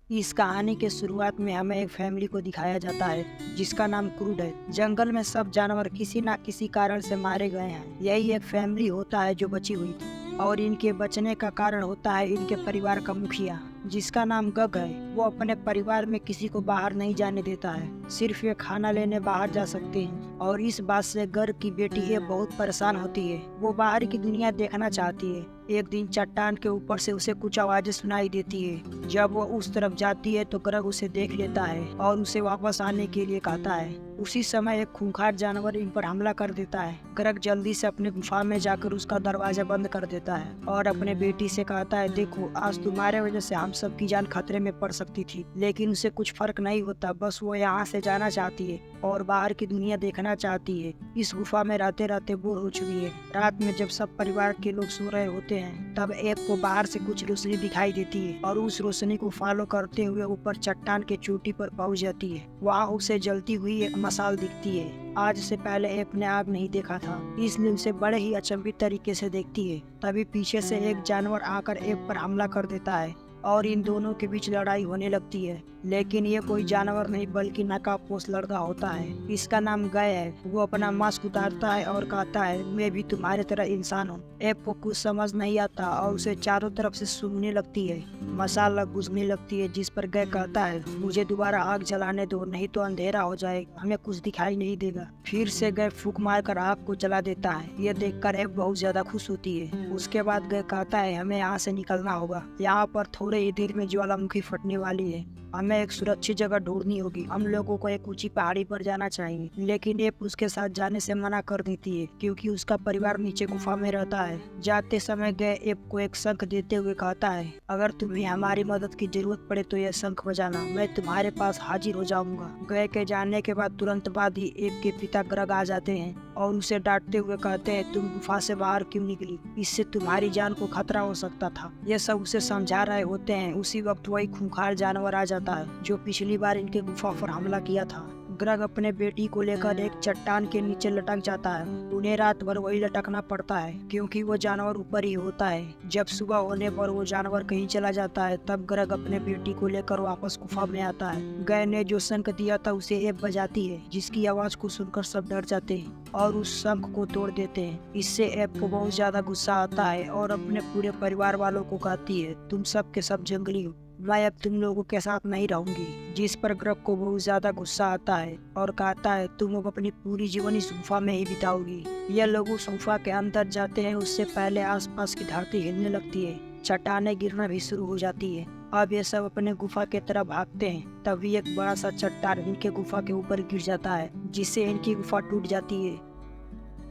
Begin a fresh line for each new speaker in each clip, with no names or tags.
इस कहानी के शुरुआत में हमें एक फैमिली को दिखाया जाता है जिसका नाम क्रूड है। जंगल में सब जानवर किसी न किसी कारण से मारे गए हैं। यही एक फैमिली होता है जो बची हुई थी और इनके बचने का कारण होता है इनके परिवार का मुखिया जिसका नाम गग है। वो अपने परिवार में किसी को बाहर नहीं जाने देता है, सिर्फ ये खाना लेने बाहर जा सकते हैं। और इस बात से गग की बेटी ये बहुत परेशान होती है। वो बाहर की दुनिया देखना चाहती है। एक दिन चट्टान के ऊपर से उसे कुछ आवाजें सुनाई देती है। जब वो उस तरफ जाती है तो गग उसे देख लेता है और उसे वापस आने के लिए कहता है। उसी समय एक खूंखार जानवर इन पर हमला कर देता है। गग जल्दी से अपने गुफा में जाकर उसका दरवाजा बंद कर देता है और अपने बेटी से कहता है, देखो आज तुम्हारे वजह से हम सबकी जान खतरे में पड़ सकती थी, लेकिन उसे कुछ फर्क नहीं होता। बस वो यहाँ से जाना चाहती है और बाहर की दुनिया देखना चाहती है। इस गुफा में रहते रहते बोर हो चुकी है। रात में जब सब परिवार के लोग सो रहे होते हैं तब एक को बाहर से कुछ रोशनी दिखाई देती है और उस रोशनी को फॉलो करते हुए ऊपर चट्टान के चोटी पर पहुंच जाती है। वहाँ उसे जलती हुई एक मसाल दिखती है। आज से पहले ऐप ने आग नहीं देखा था, इसलिए उसे बड़े ही अचंभित तरीके से देखती है। तभी पीछे से एक जानवर आकर ऐप पर हमला कर देता है और इन दोनों के बीच लड़ाई होने लगती है। लेकिन ये कोई जानवर नहीं बल्कि नकाबपोश लड़का होता है। इसका नाम गय है। वो अपना मास्क उतारता है और कहता है, मैं भी तुम्हारे तरह इंसान हूँ। ऐप को कुछ समझ नहीं आता और उसे चारों तरफ से सूंघने लगती है। मसाला बुझने लगती है जिस पर गय कहता है, मुझे दोबारा आग जलाने दो, नहीं तो अंधेरा हो जाएगा, हमें कुछ दिखाई नहीं देगा। फिर से गय फूंक मारकर आग को जला देता है। ये देखकर ऐप बहुत ज्यादा खुश होती है। उसके बाद गय कहता है, हमें यहाँ से निकलना होगा। यहाँ पर थोड़े ही देर में ज्वालामुखी फटने वाली है। हमें एक सुरक्षित जगह ढूंढनी होगी। हम लोगों को एक ऊंची पहाड़ी पर जाना चाहिए। लेकिन ऐप उसके साथ जाने से मना कर देती है क्योंकि उसका परिवार नीचे गुफा में रहता है। जाते समय गए ऐप को एक शंख देते हुए कहता है, अगर तुम्हें हमारी मदद की जरूरत पड़े तो यह शंख बजाना, मैं तुम्हारे पास हाजिर हो जाऊंगा। गए के जाने के बाद तुरंत बाद ही ऐप के पिता गग आ जाते हैं और उसे डांटते हुए कहते हैं, तुम गुफा से बाहर क्यों निकली? इससे तुम्हारी जान को खतरा हो सकता था। ये सब उसे समझा रहे होते हैं। उसी वक्त वही खूंखार जानवर आ जाता है जो पिछली बार इनके गुफा पर हमला किया था। ग्रग अपने बेटी को लेकर एक चट्टान के नीचे लटक जाता है। उन्हें रात भर वही लटकना पड़ता है क्योंकि वो जानवर ऊपर ही होता है। जब सुबह होने पर वो जानवर कहीं चला जाता है तब ग्रग अपने बेटी को लेकर वापस गुफा में आता है। गय ने जो शंख दिया था उसे ऐप बजाती है जिसकी आवाज को सुनकर सब डर जाते हैं और उस शंख को तोड़ देते हैं। इससे ऐप को बहुत ज्यादा गुस्सा आता है और अपने पूरे परिवार वालों को कहती है, तुम सब के सब जंगली हो, मैं अब तुम लोगों के साथ नहीं रहूंगी। जिस पर ग्रग को बहुत ज्यादा गुस्सा आता है और कहता है, तुम अब अपनी पूरी जीवन इस गुफा में ही बिताओगी। ये लोग उस गुफा के अंदर जाते हैं उससे पहले आसपास की धरती हिलने लगती है, चट्टानें गिरना भी शुरू हो जाती है। अब ये सब अपने गुफा की तरफ भागते हैं। तभी एक बड़ा सा चट्टान इनके गुफा के ऊपर गिर जाता है जिससे इनकी गुफा टूट जाती है।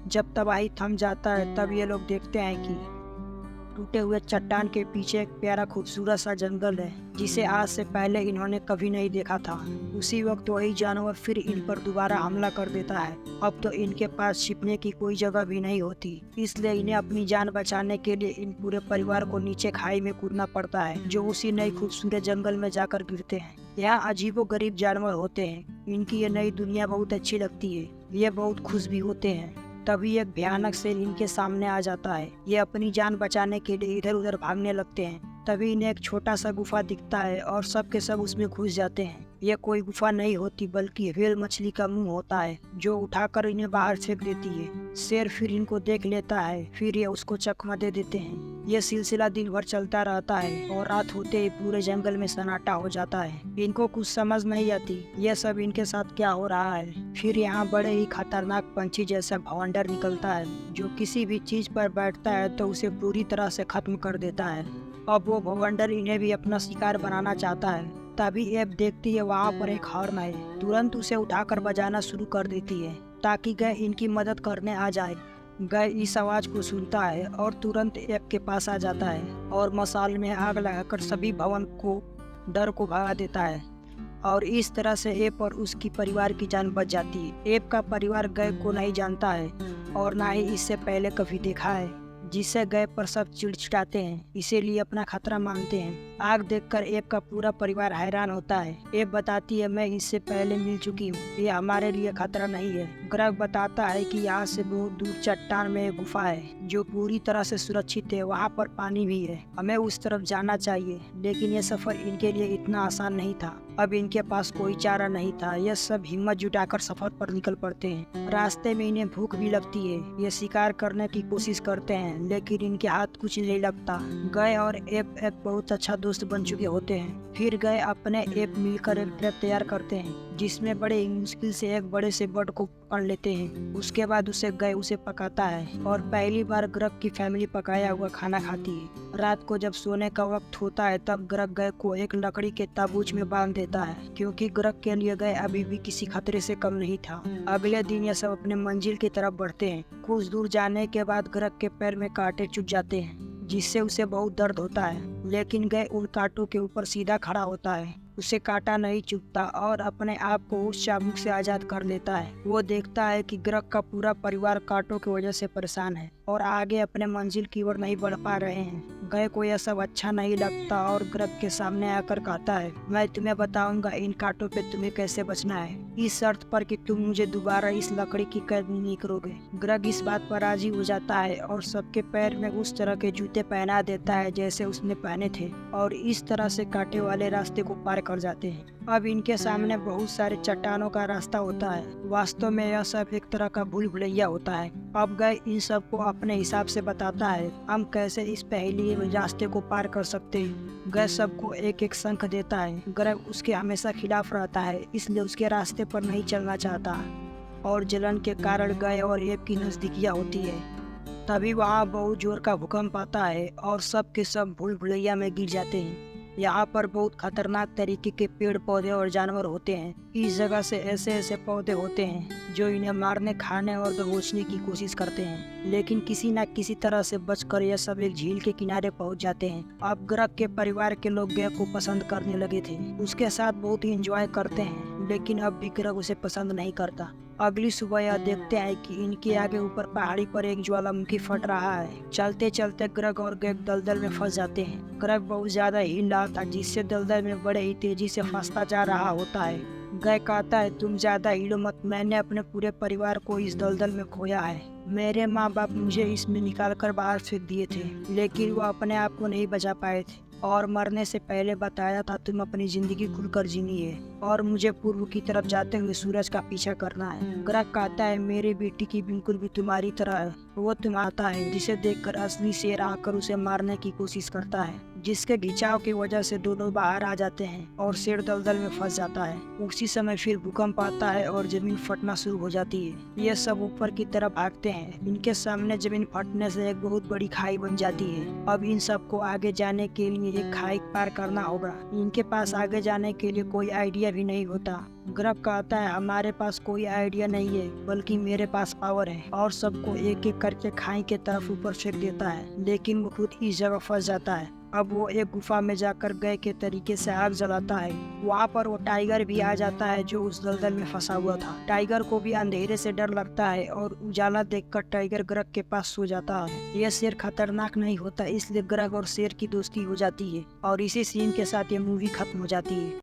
जब तबाही थम जाता है तब ये लोग देखते हैं कि टूटे हुए चट्टान के पीछे एक प्यारा खूबसूरत सा जंगल है जिसे आज से पहले इन्होंने कभी नहीं देखा था। उसी वक्त वही जानवर फिर इन पर दोबारा हमला कर देता है। अब तो इनके पास छिपने की कोई जगह भी नहीं होती, इसलिए इन्हें अपनी जान बचाने के लिए इन पूरे परिवार को नीचे खाई में कूदना पड़ता है जो उसी नई खूबसूरत जंगल में जाकर गिरते हैं। यहाँ अजीबो गरीब जानवर होते हैं। इनकी ये नई दुनिया बहुत अच्छी लगती है। ये बहुत खुश भी होते हैं। तभी एक भयानक शेर इनके सामने आ जाता है। ये अपनी जान बचाने के लिए इधर उधर भागने लगते हैं। तभी इन्हें एक छोटा सा गुफा दिखता है और सब के सब उसमें घुस जाते हैं। यह कोई गुफा नहीं होती बल्कि व्हेल मछली का मुंह होता है जो उठाकर इन्हें बाहर फेंक देती है। शेर फिर इनको देख लेता है, फिर ये उसको चकमा दे देते हैं। यह सिलसिला दिन भर चलता रहता है और रात होते ही पूरे जंगल में सन्नाटा हो जाता है। इनको कुछ समझ नहीं आती यह सब इनके साथ क्या हो रहा है। फिर यहाँ बड़े ही खतरनाक पंछी जैसा भवंडर निकलता है जो किसी भी चीज पर बैठता है तो उसे पूरी तरह से खत्म कर देता है। अब वो भवंडर इन्हें भी अपना शिकार बनाना चाहता है। तभी ऐप देखती है वहाँ पर एक हॉर्न है। तुरंत उसे उठाकर बजाना शुरू कर देती है ताकि गय इनकी मदद करने आ जाए। गय इस आवाज को सुनता है और तुरंत ऐप के पास आ जाता है और मसाल में आग लगाकर सभी भवन को डर को भगा देता है। और इस तरह से ऐप और उसकी परिवार की जान बच जाती है। ऐप का परिवार गय को नहीं जानता है और ना ही इससे पहले कभी देखा है, जिससे गय पर सब चिड़चिड़ाते हैं, इसीलिए अपना खतरा मानते हैं। आग देखकर एब का पूरा परिवार हैरान होता है। एब बताती है, मैं इससे पहले मिल चुकी हूँ, ये हमारे लिए खतरा नहीं है। ग्रग बताता है कि यहाँ से बहुत दूर चट्टान में एक गुफा है जो पूरी तरह से सुरक्षित है, वहाँ पर पानी भी है, हमें उस तरफ जाना चाहिए। लेकिन ये सफर इनके लिए इतना आसान नहीं था। अब इनके पास कोई चारा नहीं था। यह सब हिम्मत जुटाकर सफर पर निकल पड़ते हैं। रास्ते में इन्हें भूख भी लगती है। ये शिकार करने की कोशिश करते हैं लेकिन इनके हाथ कुछ नहीं लगता। गए और एब बहुत अच्छा दोस्त बन चुके होते हैं। फिर गए अपने एब मिलकर एक ट्रैप तैयार करते हैं जिसमें बड़े ही मुश्किल से एक बड़े से बर्ड को पकड़ लेते हैं। उसके बाद उसे पकाता है और पहली बार ग्रग की फैमिली पकाया हुआ खाना खाती है। रात को जब सोने का वक्त होता है तब ग्रग गए को एक लकड़ी के ताबूच में बांध देता है क्योंकि ग्रग के लिए गए अभी भी किसी खतरे से कम नहीं था। अगले दिन ये सब अपने मंजिल की तरफ बढ़ते हैं। कुछ दूर जाने के बाद ग्रग के पैर में कांटे चुभ जाते हैं जिससे उसे बहुत दर्द होता है, लेकिन गए उन कांटों के ऊपर सीधा खड़ा होता है। उसे कांटा नहीं चुभता और अपने आप को उस चाबुक से आजाद कर लेता है। वो देखता है कि ग्रग का पूरा परिवार कांटों की वजह से परेशान है और आगे अपने मंजिल की ओर नहीं बढ़ पा रहे हैं। गए को यह सब अच्छा नहीं लगता और ग्रग के सामने आकर कहता है, मैं तुम्हें बताऊंगा इन कांटों पे तुम्हें कैसे बचना है, इस शर्त पर कि तुम मुझे दोबारा इस लकड़ी की कैद नहीं करोगे। ग्रग इस बात पर राजी हो जाता है और सबके पैर में उस तरह के जूते पहना देता है जैसे उसने पहने थे और इस तरह से कांटे वाले रास्ते को पार कर जाते हैं। अब इनके सामने बहुत सारे चट्टानों का रास्ता होता है। वास्तव में यह सब एक तरह का भूल भुलैया होता है। अब गए इन सब को अपने हिसाब से बताता है हम कैसे इस पहेली रास्ते को पार कर सकते हैं। गए सबको एक एक शंख देता है। ग्रग उसके हमेशा खिलाफ रहता है इसलिए उसके रास्ते पर नहीं चलना चाहता और जलन के कारण गए और एब की नजदीकियां होती है। तभी वहाँ बहुत जोर का भूकंप आता है और सब के सब भूल भुलैया में गिर जाते हैं। यहाँ पर बहुत खतरनाक तरीके के पेड़ पौधे और जानवर होते हैं। इस जगह से ऐसे ऐसे पौधे होते हैं जो इन्हें मारने, खाने और दबोचने की कोशिश करते हैं, लेकिन किसी न किसी तरह से बचकर यह सब एक झील के किनारे पहुंच जाते हैं। अब ग्रग के परिवार के लोग गय को पसंद करने लगे थे, उसके साथ बहुत ही एंजॉय करते हैं, लेकिन अब भी ग्रग उसे पसंद नहीं करता। अगली सुबह यह देखते हैं कि इनके आगे ऊपर पहाड़ी पर एक ज्वालामुखी फट रहा है। चलते चलते ग्रग और गय दलदल में फंस जाते हैं। ग्रग बहुत ज्यादा हिल रहा था जिससे दलदल में बड़े ही तेजी से फंसता जा रहा होता है। गय कहता है, तुम ज्यादा हिलो मत, मैंने अपने पूरे परिवार को इस दलदल में खोया है। मेरे माँ बाप मुझे इसमें निकाल कर बाहर फेंक दिए थे, लेकिन वो अपने आप को नहीं बचा पाए थे और मरने से पहले बताया था तुम अपनी जिंदगी खुलकर जीनी है और मुझे पूर्व की तरफ जाते हुए सूरज का पीछा करना है। ग्रग कहता है, मेरी बेटी की बिल्कुल भी तुम्हारी तरह है। वो तुम आता है जिसे देखकर असली शेर आकर उसे मारने की कोशिश करता है, जिसके खिंचाव की वजह से दोनों बाहर आ जाते हैं और शेर दलदल में फंस जाता है। उसी समय फिर भूकंप आता है और जमीन फटना शुरू हो जाती है। ये सब ऊपर की तरफ भागते हैं। इनके सामने जमीन फटने से एक बहुत बड़ी खाई बन जाती है। अब इन सबको आगे जाने के लिए एक खाई पार करना होगा। इनके पास आगे जाने के लिए कोई आइडिया भी नहीं होता। ग्रग कहता है, हमारे पास कोई आइडिया नहीं है बल्कि मेरे पास पावर है, और सबको एक एक करके खाई के तरफ ऊपर फेंक देता है, लेकिन वो खुद इस जगह फंस जाता है। अब वो एक गुफा में जाकर गए के तरीके से आग जलाता है। वहाँ पर वो टाइगर भी आ जाता है जो उस दलदल में फंसा हुआ था। टाइगर को भी अंधेरे से डर लगता है और उजाला देखकर टाइगर ग्रग के पास सो जाता है। यह शेर खतरनाक नहीं होता, इसलिए ग्रग और शेर की दोस्ती हो जाती है और इसी सीन के साथ ये मूवी खत्म हो जाती है।